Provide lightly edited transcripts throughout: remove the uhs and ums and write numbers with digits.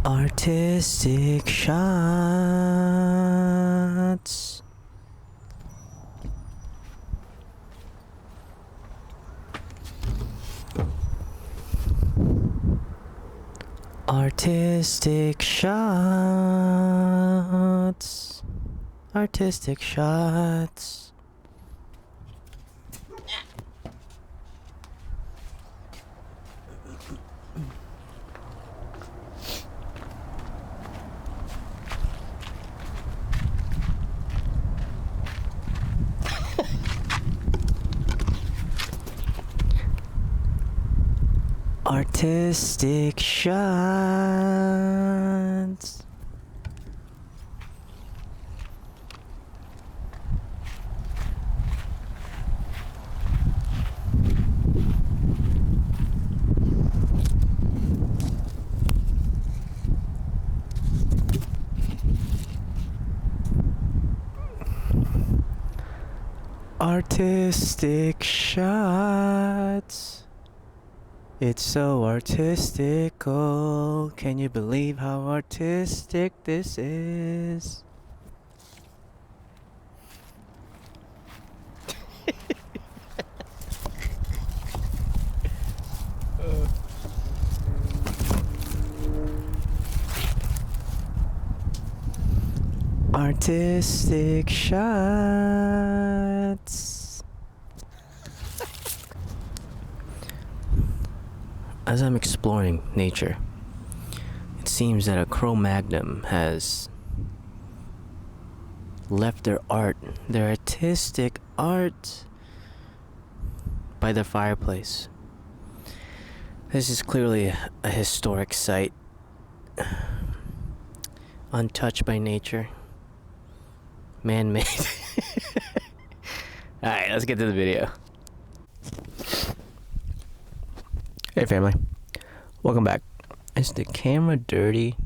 Artistic shots. Artistic shots. Artistic shots. Artistic shots. Artistic shots. It's so artistical. Can you believe how artistic this is? Artistic shots. As I'm exploring nature, it seems that a Cro-Magnon has left their artistic art by the fireplace. This is clearly a historic site, untouched by nature, man-made. Alright, let's get to the video. Hey family, welcome back. Is the camera dirty?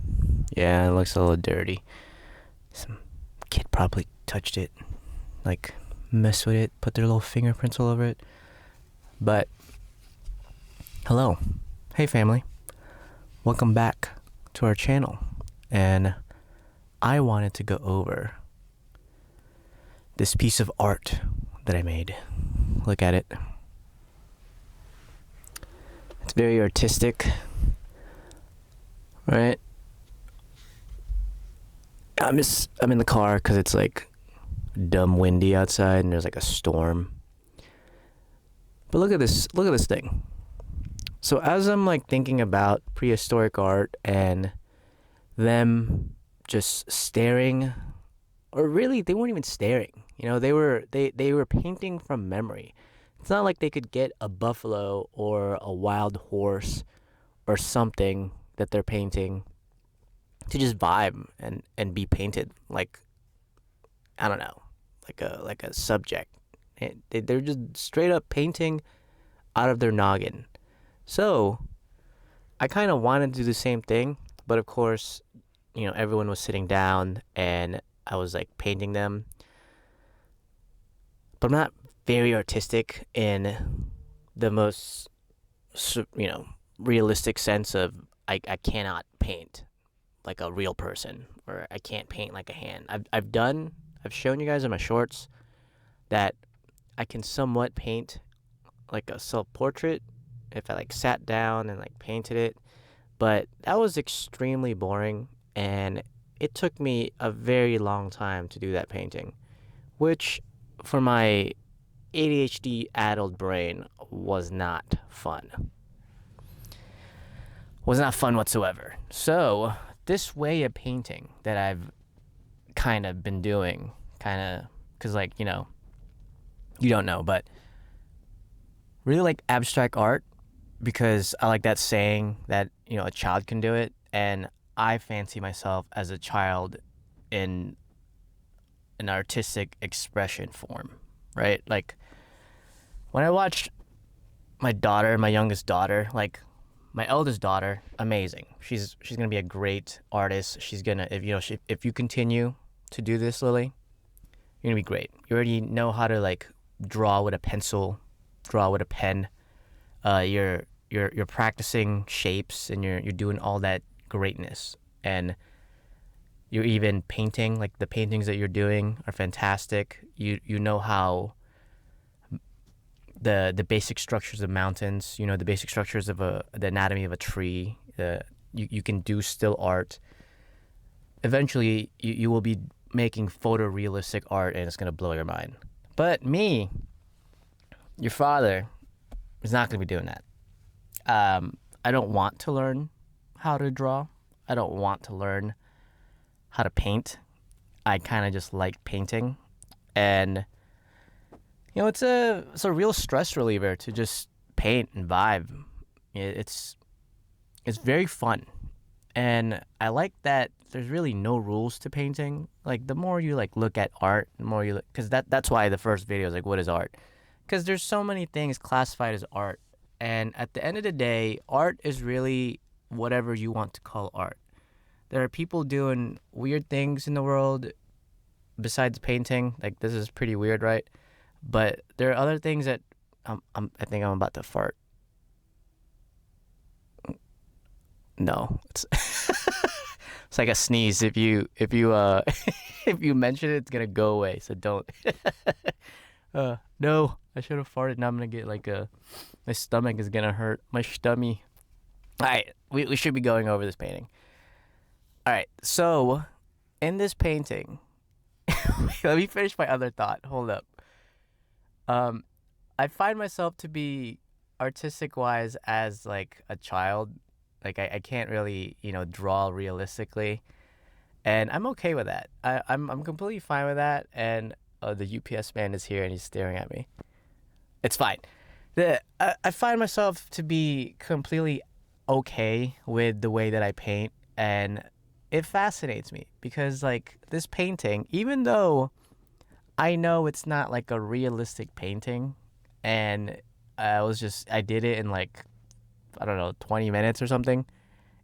Yeah, it looks a little dirty. Some kid probably touched it, like messed with it, put their little fingerprints all over it. But, hello. Hey family, welcome back to our channel. And I wanted to go over this piece of art that I made. Look at it. It's very artistic, right? I'm in the car because it's like dumb windy outside and there's like a storm. But look at this thing. So as I'm like thinking about prehistoric art and them just staring, or really they weren't even staring. You know, they were painting from memory. It's not like they could get a buffalo or a wild horse or something that they're painting to just vibe and be painted like, I don't know, like a subject. They're just straight up painting out of their noggin. So I kind of wanted to do the same thing, but of course, you know, everyone was sitting down and I was like painting them. But I'm not very artistic in the most, you know, realistic sense of I cannot paint like a real person, or I can't paint like a hand. I've shown you guys in my shorts that I can somewhat paint like a self-portrait if I like sat down and like painted it, but that was extremely boring and it took me a very long time to do that painting, which for my ADHD addled brain was not fun. Was not fun whatsoever. So this way of painting that I've kind of been doing, because like, you know, you don't know, but really like abstract art, because I like that saying that, you know, a child can do it, and I fancy myself as a child in an artistic expression form, right? Like when I watched my daughter, my youngest daughter, like my eldest daughter, amazing. She's gonna be a great artist. She's gonna, if you continue to do this, Lily, you're gonna be great. You already know how to like draw with a pencil, draw with a pen. You're practicing shapes and you're doing all that greatness. and you're even painting, like the paintings that you're doing are fantastic. You know how the basic structures of mountains, you know, the basic structures of the anatomy of a tree. You can do still art. Eventually, you will be making photorealistic art, and it's gonna blow your mind. But me, your father, is not gonna be doing that. I don't want to learn how to draw. I don't want to learn how to paint. I kind of just like painting, and you know, it's a real stress reliever to just paint and vibe. It's very fun, and I like that there's really no rules to painting. Like the more you like look at art, the more you look, because that's why the first video is like, what is art? Because there's so many things classified as art, and at the end of the day, art is really whatever you want to call art. There are people doing weird things in the world besides painting. Like this is pretty weird, right? But there are other things that I think I'm about to fart. No, it's it's like a sneeze. If you if you mention it, it's gonna go away. So don't. No, I should have farted. Now I'm gonna get like my stomach is gonna hurt. My stummy. All right, we should be going over this painting. All right, so in this painting, let me finish my other thought. Hold up. I find myself to be artistic wise as like a child. Like I can't really, you know, draw realistically, and I'm okay with that. I'm completely fine with that. And the UPS man is here and he's staring at me. It's fine. I find myself to be completely okay with the way that I paint, and it fascinates me because like this painting, even though I know it's not like a realistic painting, and I did it in like, I don't know, 20 minutes or something.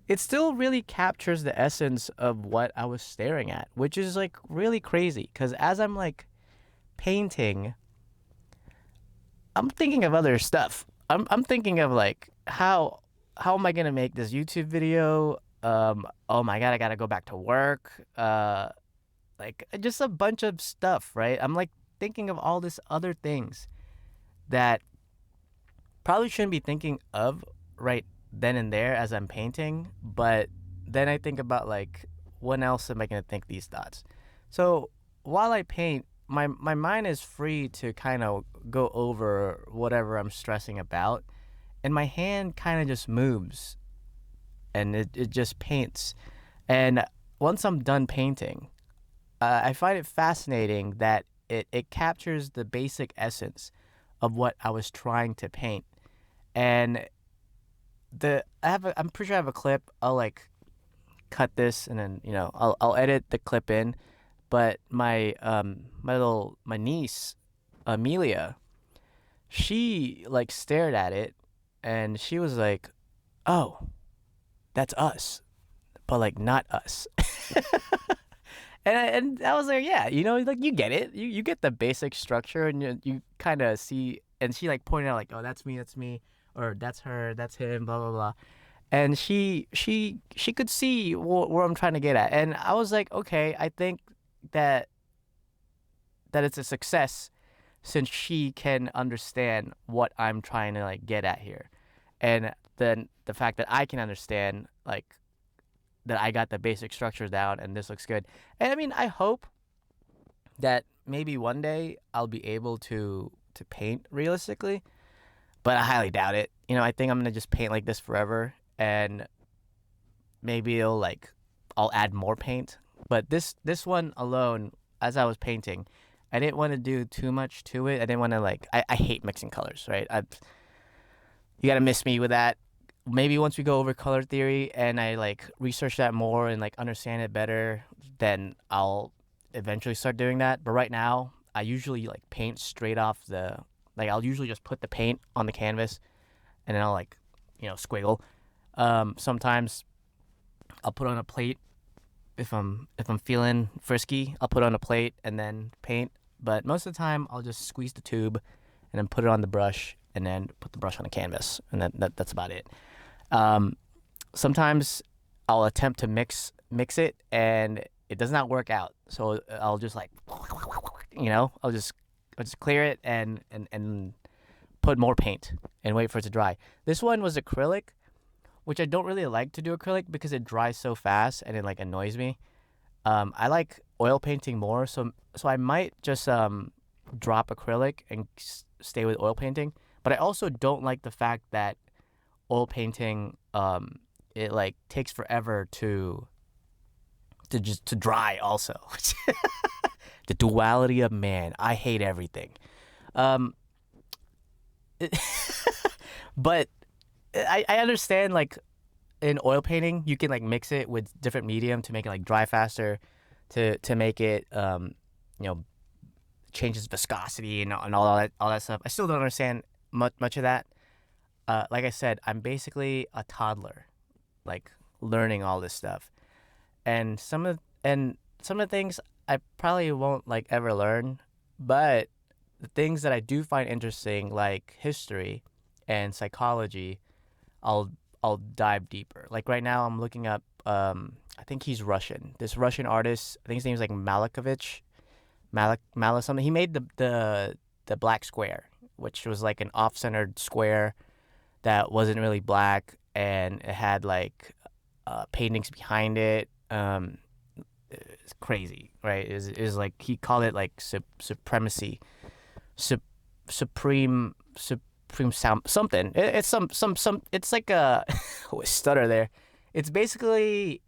It still really captures the essence of what I was staring at, which is like really crazy. Because as I'm like painting, I'm thinking of other stuff. I'm thinking of like how am I gonna make this YouTube video? Oh my god, I gotta go back to work. Like just a bunch of stuff, right? I'm like thinking of all this other things that probably shouldn't be thinking of right then and there as I'm painting, but then I think about like when else am I gonna think these thoughts? So while I paint, my mind is free to kind of go over whatever I'm stressing about, and my hand kind of just moves and it just paints. And once I'm done painting, I find it fascinating that it captures the basic essence of what I was trying to paint. And I'm pretty sure I have a clip. I'll like cut this and then, you know, I'll edit the clip in. But my niece, Amelia, she like stared at it and she was like, "Oh, that's us." But like not us. And I was like, yeah, you know, like you get it. You get the basic structure, and you kind of see. And she like pointed out like, oh, that's me, or that's her, that's him, blah blah blah. And she could see where I'm trying to get at. And I was like, okay, I think that it's a success since she can understand what I'm trying to like get at here. And then the fact that I can understand like that I got the basic structure down and this looks good. And I mean, I hope that maybe one day I'll be able to paint realistically, but I highly doubt it. You know, I think I'm gonna just paint like this forever, and maybe I'll add more paint. But this one alone, as I was painting, I didn't want to do too much to it. I didn't want to I hate mixing colors, right? You gotta miss me with that. Maybe once we go over color theory and I like research that more and like understand it better, then I'll eventually start doing that. But right now, I usually like paint straight off I'll usually just put the paint on the canvas and then I'll like, you know, squiggle. Sometimes I'll put on a plate if I'm feeling frisky. I'll put on a plate and then paint. But most of the time, I'll just squeeze the tube and then put it on the brush and then put the brush on the canvas, and that's about it. Sometimes I'll attempt to mix it, and it does not work out. So I'll just like, I'll just clear it and put more paint and wait for it to dry. This one was acrylic, which I don't really like to do acrylic because it dries so fast and it like annoys me. I like oil painting more, so I might just drop acrylic and stay with oil painting. But I also don't like the fact that oil painting it like takes forever to dry also. The duality of man. I hate everything. But I understand like in oil painting you can like mix it with different medium to make it like dry faster, to make it you know change its viscosity and all that stuff. I still don't understand much of that. Like I said, I'm basically a toddler, like learning all this stuff, and some of the things I probably won't like ever learn, but the things that I do find interesting, like history and psychology, I'll dive deeper. Like right now, I'm looking up. I think he's Russian. This Russian artist, I think his name's like Malik something. He made the black square, which was like an off-centered square that wasn't really black, and it had like paintings behind it. It's crazy, right? Is like he called it like supremacy, supreme sound something. It's some. It's like a stutter there. It's basically,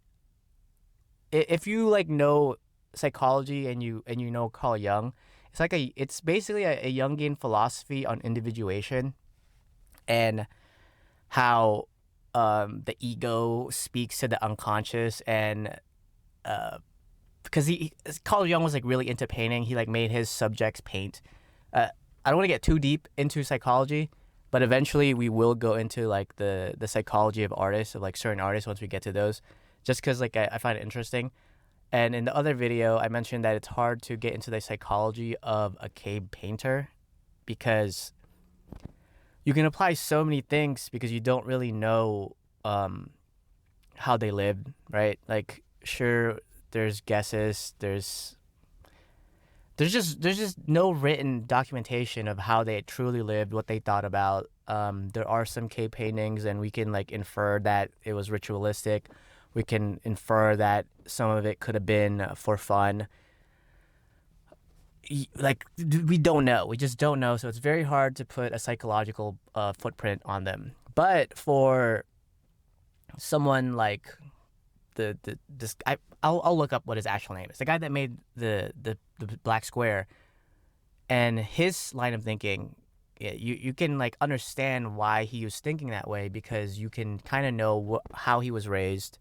if you like know psychology and you know Carl Jung, it's basically a Jungian philosophy on individuation and how the ego speaks to the unconscious, and because Carl Jung was like really into painting. He like made his subjects paint. I don't want to get too deep into psychology, but eventually we will go into like the psychology of artists, of like certain artists, once we get to those, just because like I find it interesting. And in the other video, I mentioned that it's hard to get into the psychology of a cave painter because you can apply so many things because you don't really know how they lived, right? Like, sure, there's guesses, there's just no written documentation of how they truly lived, what they thought about. There are some cave paintings, and we can like infer that it was ritualistic. We can infer that some of it could have been for fun. Like, we don't know. We just don't know. So it's very hard to put a psychological footprint on them. But for someone like this guy, I'll look up what his actual name is. The guy that made the black square, and his line of thinking, you can like understand why he was thinking that way, because you can kind of know how he was raised,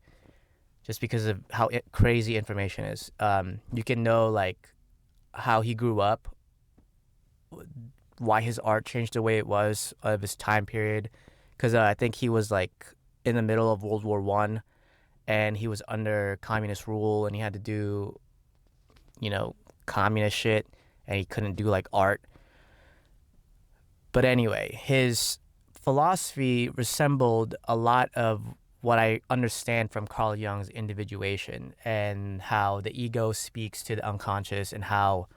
just because of how crazy information is. You can know like how he grew up, why his art changed the way it was of his time period, because I think he was like in the middle of World War I, and he was under communist rule, and he had to do, communist shit, and he couldn't do like art. But anyway, his philosophy resembled a lot of what I understand from Carl Jung's individuation, and how the ego speaks to the unconscious, and how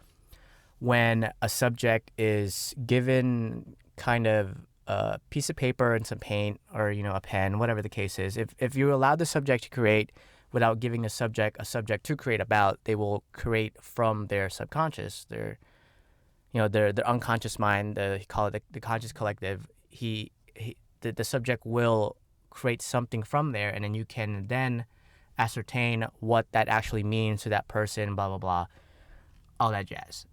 when a subject is given kind of a piece of paper and some paint, or a pen, whatever the case is, if you allow the subject to create without giving a subject to create about, they will create from their subconscious, their unconscious mind. He call it the conscious collective. The subject will create something from there, and then you can then ascertain what that actually means to that person, blah blah blah, all that jazz.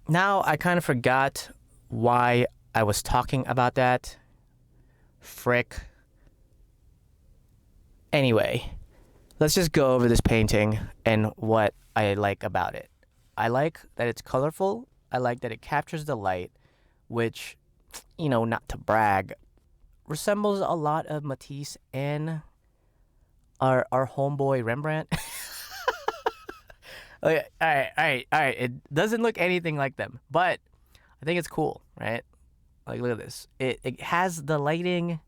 Now I kind of forgot why I was talking about that. Frick. Anyway, let's just go over this painting and what I like about it. I like that it's colorful. I like that it captures the light, which, not to brag, resembles a lot of Matisse and our homeboy Rembrandt. Okay, all right. It doesn't look anything like them, but I think it's cool, right? Like, look at this. It has the lighting,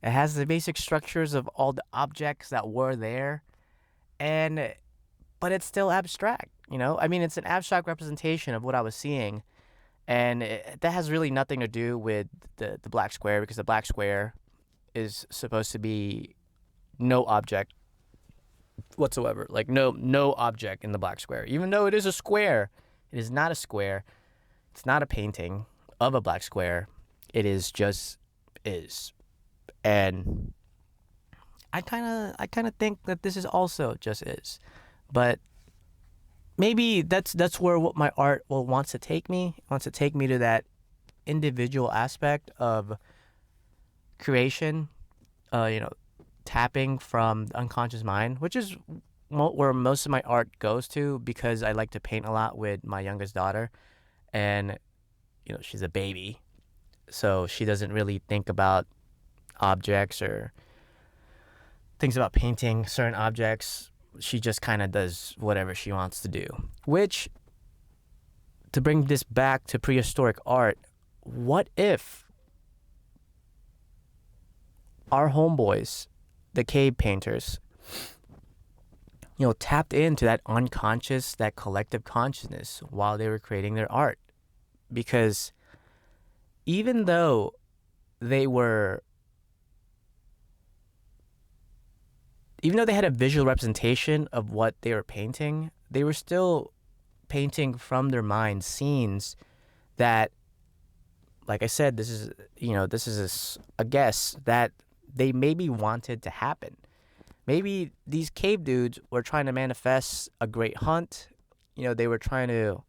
It has the basic structures of all the objects that were there, and but it's still abstract. I mean, it's an abstract representation of what I was seeing, and that has really nothing to do with the black square, because the black square is supposed to be no object whatsoever. Like no object in the black square. Even though it is a square, it is not a square. It's not a painting of a black square. It is just is. And I kind of think that this is also just is. But maybe that's where what my art wants to take me. It wants to take me to that individual aspect of creation, tapping from the unconscious mind, which is where most of my art goes to, because I like to paint a lot with my youngest daughter, and she's a baby, so she doesn't really think about objects or thinks about painting certain objects. She just kind of does whatever she wants to do. Which, to bring this back to prehistoric art, what if our homeboys, the cave painters, tapped into that unconscious, that collective consciousness while they were creating their art? Because even though they were, even though they had a visual representation of what they were painting, they were still painting from their mind scenes that, like I said, this is a guess that they maybe wanted to happen. Maybe these cave dudes were trying to manifest a great hunt. They were trying to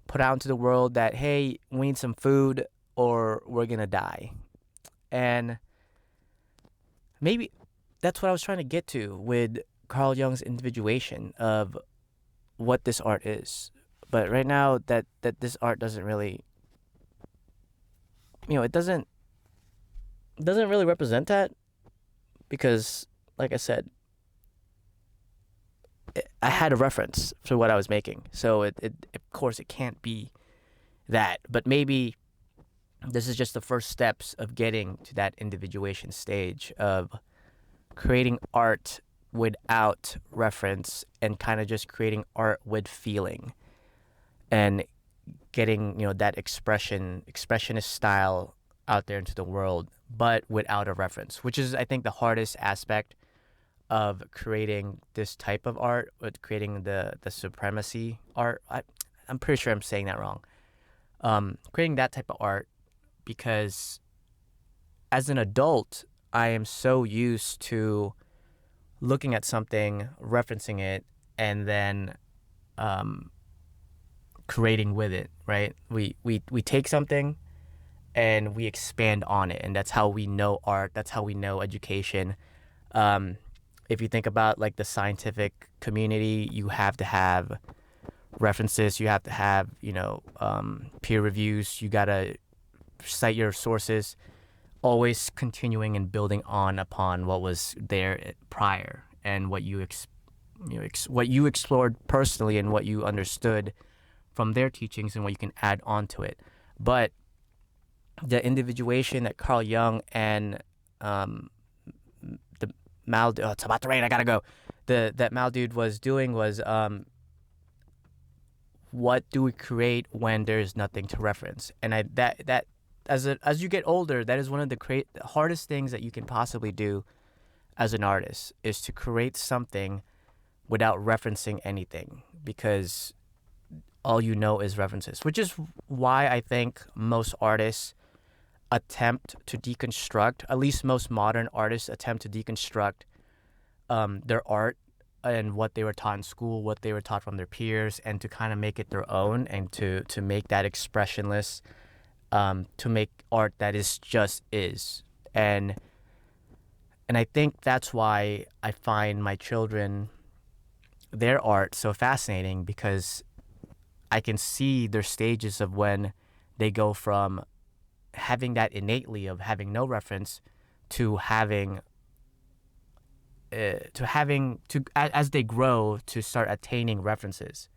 put out into the world that, hey, we need some food or we're going to die. And maybe that's what I was trying to get to with Carl Jung's individuation of what this art is. But right now, that this art doesn't really, it doesn't really represent that, because, like I said, I had a reference for what I was making. So it of course it can't be that. But maybe this is just the first steps of getting to that individuation stage of creating art without reference and kind of just creating art with feeling and getting, that expressionist style out there into the world, but without a reference, which is, I think, the hardest aspect of creating this type of art, with creating the supremacy art. I'm pretty sure I'm saying that wrong. Creating that type of art, because as an adult, I am so used to looking at something, referencing it, and then creating with it, right? We take something and we expand on it, and that's how we know art. That's how we know education. If you think about like the scientific community, you have to have references. You have to have peer reviews. You gotta cite your sources. Always continuing and building on upon what was there prior, and what you what you explored personally, and what you understood from their teachings, and what you can add on to it. But the individuation that Carl Jung and the Mal, it's about to rain, I gotta go. That Mal dude was doing was, what do we create when there's nothing to reference? And that as you get older, that is one of the hardest things that you can possibly do as an artist, is to create something without referencing anything, because all you know is references, which is why I think most artists attempt to deconstruct, at least most modern artists attempt to deconstruct their art and what they were taught in school, what they were taught from their peers, and to kind of make it their own, and to make that expressionless, to make art that is just is. And I think that's why I find my children, their art, so fascinating, because I can see their stages of when they go from having that innately of having no reference to having as they grow, to start attaining references.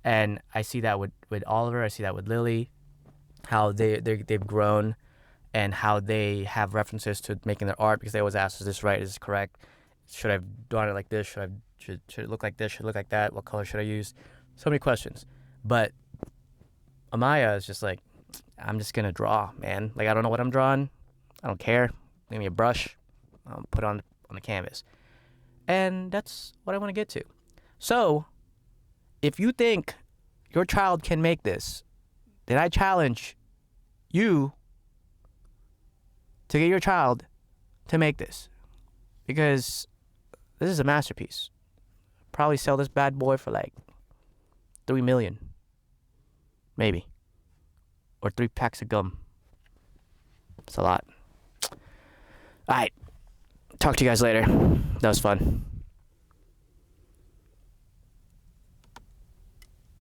And I see that with Oliver. I see that with Lily, how they've grown and how they have references to making their art, because they always ask, is this right? Is this correct? Should I have done it like this? Should it look like this? Should it look like that? What color should I use? So many questions. But Amaya is just like, I'm just going to draw, man. Like, I don't know what I'm drawing. I don't care. Give me a brush. I'll put it on the canvas. And that's what I want to get to. So, if you think your child can make this, then I challenge you to get your child to make this. Because this is a masterpiece. Probably sell this bad boy for like 3 million. Maybe. Or 3 packs of gum. It's a lot. Alright. Talk to you guys later. That was fun.